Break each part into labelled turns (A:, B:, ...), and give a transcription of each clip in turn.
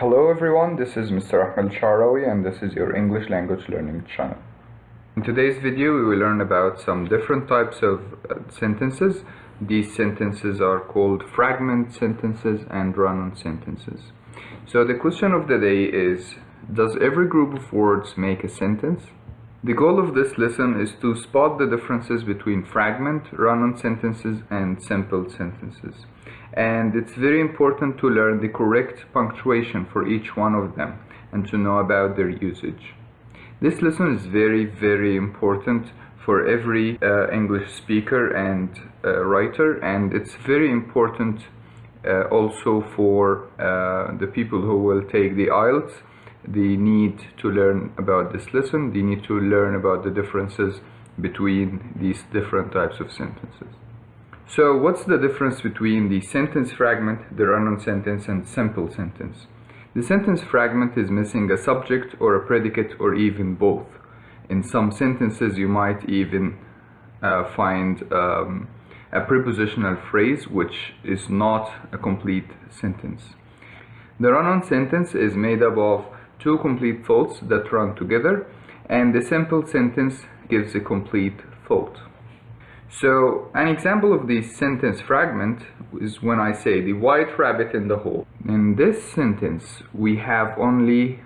A: Hello everyone, this is Mr. Ahmed Sharawi and this is your English language learning channel. In today's video we will learn about some different types of sentences. These sentences are called fragment sentences and run-on sentences. So the question of the day is, does every group of words make a sentence? The goal of this lesson is to spot the differences between fragment, run-on sentences and simple sentences. And it's very important to learn the correct punctuation for each one of them and to know about their usage. This lesson is very important for every English speaker and writer, and it's very important also for the people who will take the IELTS. They need to learn about this lesson. They need to learn about the differences between these different types of sentences. So what's the difference between the sentence fragment, the run-on sentence, and simple sentence? The sentence fragment is missing a subject or a predicate or even both. In some sentences you might even find a prepositional phrase which is not a complete sentence. The run-on sentence is made up of two complete thoughts that run together, and the simple sentence gives a complete thought. So an example of the sentence fragment is when I say the white rabbit in the hole. In this sentence we have only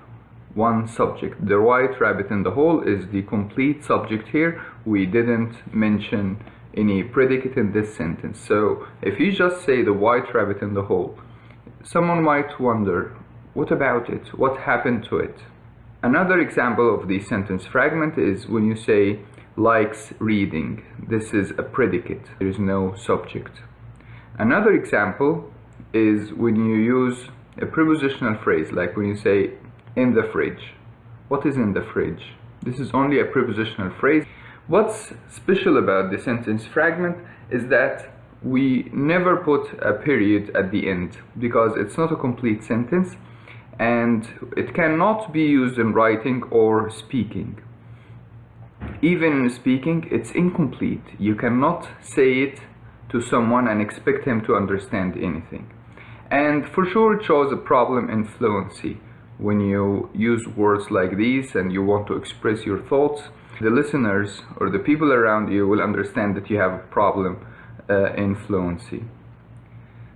A: one subject. The white rabbit in the hole is the complete subject here. We didn't mention any predicate in this sentence. So if you just say the white rabbit in the hole, someone might wonder, what about it? What happened to it? Another example of the sentence fragment is when you say likes reading. This is a predicate. There is no subject. Another example is when you use a prepositional phrase, like when you say in the fridge. What is in the fridge? This is only a prepositional phrase. What's special about the sentence fragment is that we never put a period at the end because it's not a complete sentence and it cannot be used in writing or speaking. Even in speaking, it's incomplete. You cannot say it to someone and expect him to understand anything. And for sure it shows a problem in fluency. When you use words like these and you want to express your thoughts, the listeners or the people around you will understand that you have a problem in fluency.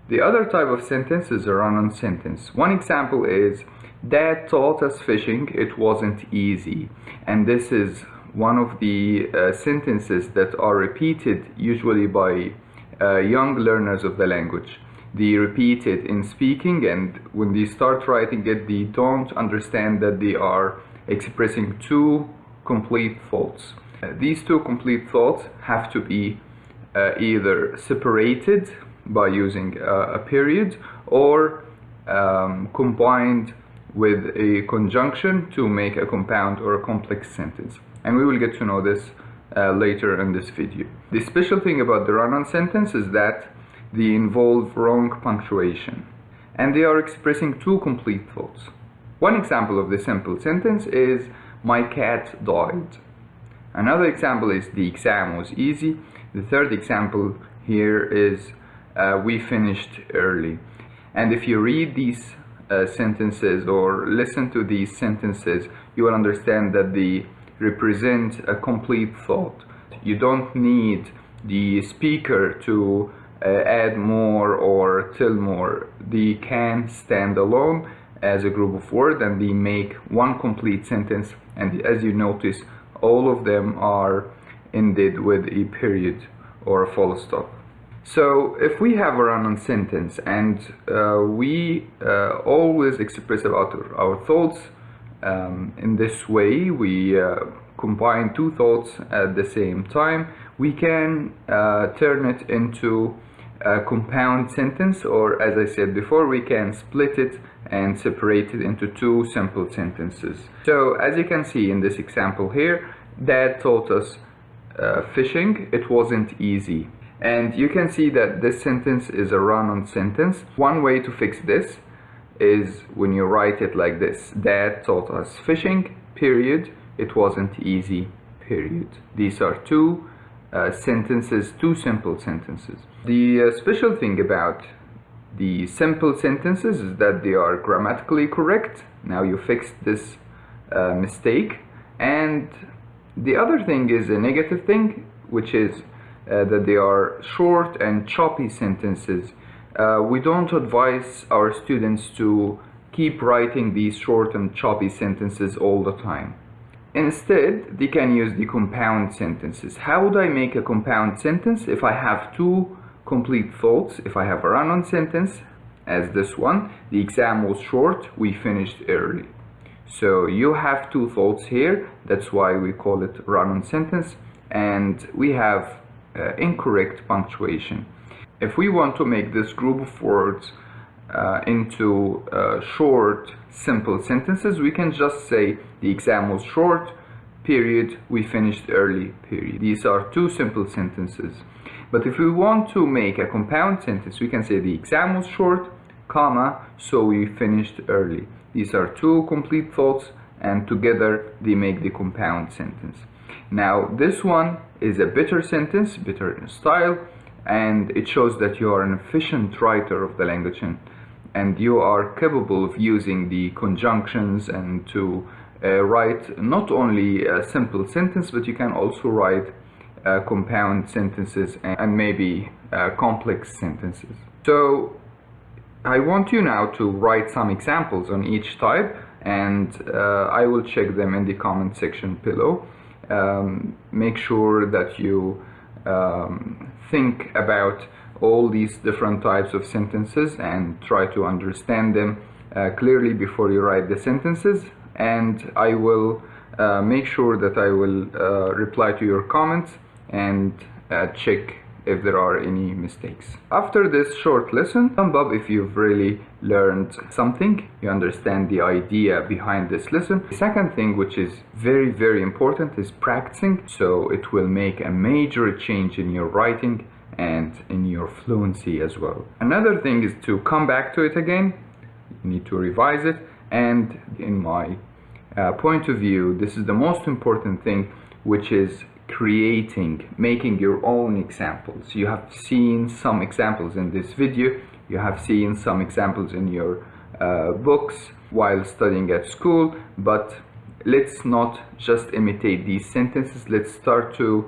A: The other type of sentence is a run-on sentence. One example is, Dad taught us fishing, it wasn't easy. And this is one of the sentences that are repeated usually by young learners of the language. They repeat it in speaking, and when they start writing it, they don't understand that they are expressing two complete thoughts. These two complete thoughts have to be either separated by using a period or combined with a conjunction to make a compound or a complex sentence. And we will get to know this later in this video. The special thing about the run-on sentence is that they involve wrong punctuation and they are expressing two complete thoughts. One example of the simple sentence is, my cat died. Another example is, the exam was easy. The third example here is, we finished early. And if you read these sentences or listen to these sentences, you will understand that they represent a complete thought. You don't need the speaker to add more or tell more. They can stand alone as a group of words and they make one complete sentence, and as you notice, all of them are ended with a period or a full stop. So if we have a run-on sentence and we always express about our thoughts in this way, we combine two thoughts at the same time, we can turn it into a compound sentence, or as I said before, we can split it and separate it into two simple sentences. So as you can see in this example here, Dad taught us fishing, it wasn't easy. And you can see that this sentence is a run-on sentence. One way to fix this is when you write it like this: Dad taught us fishing, period, it wasn't easy, period. These are two sentences, two simple sentences. The special thing about The simple sentences is that they are grammatically correct. Now you fixed this mistake. And the other thing is a negative thing, which is that they are short and choppy sentences. We don't advise our students to keep writing these short and choppy sentences all the time. Instead, they can use the compound sentences. How would I make a compound sentence? If I have two complete thoughts, if I have a run-on sentence, as this one, the exam was short, we finished early. So you have two thoughts here, that's why we call it run-on sentence, and we have incorrect punctuation. If we want to make this group of words into short, simple sentences, we can just say the exam was short, period, we finished early, period. These are two simple sentences. But if we want to make a compound sentence, we can say the exam was short, comma, so we finished early. These are two complete thoughts, and together they make the compound sentence. Now this one is a better sentence, better in style, and it shows that you are an efficient writer of the language, and you are capable of using the conjunctions and to write not only a simple sentence, but you can also write compound sentences and maybe complex sentences. So I want you now to write some examples on each type, and I will check them in the comment section below. Make sure that you think about all these different types of sentences and try to understand them clearly before you write the sentences, and I will make sure that I will reply to your comments and check if there are any mistakes. After this short lesson, thumb up if you've really learned something, you understand the idea behind this lesson. The second thing, which is very, very important, is practicing, so it will make a major change in your writing and in your fluency as well. Another thing is to come back to it again. You need to revise it, and in my point of view, this is the most important thing, which is making your own examples. You have seen some examples in this video, you have seen some examples in your books while studying at school, but let's not just imitate these sentences. Let's start to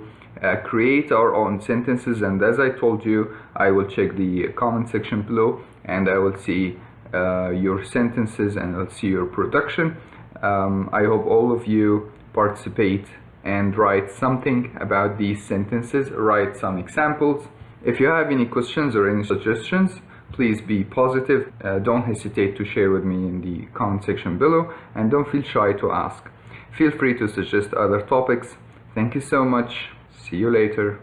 A: create our own sentences, and as I told you, I will check the comment section below and I will see your sentences and I'll see your production. I hope all of you participate and write something about these sentences, write some examples. If you have any questions or any suggestions, please be positive. Don't hesitate to share with me in the comment section below, and don't feel shy to ask. Feel free to suggest other topics. Thank you so much. See you later.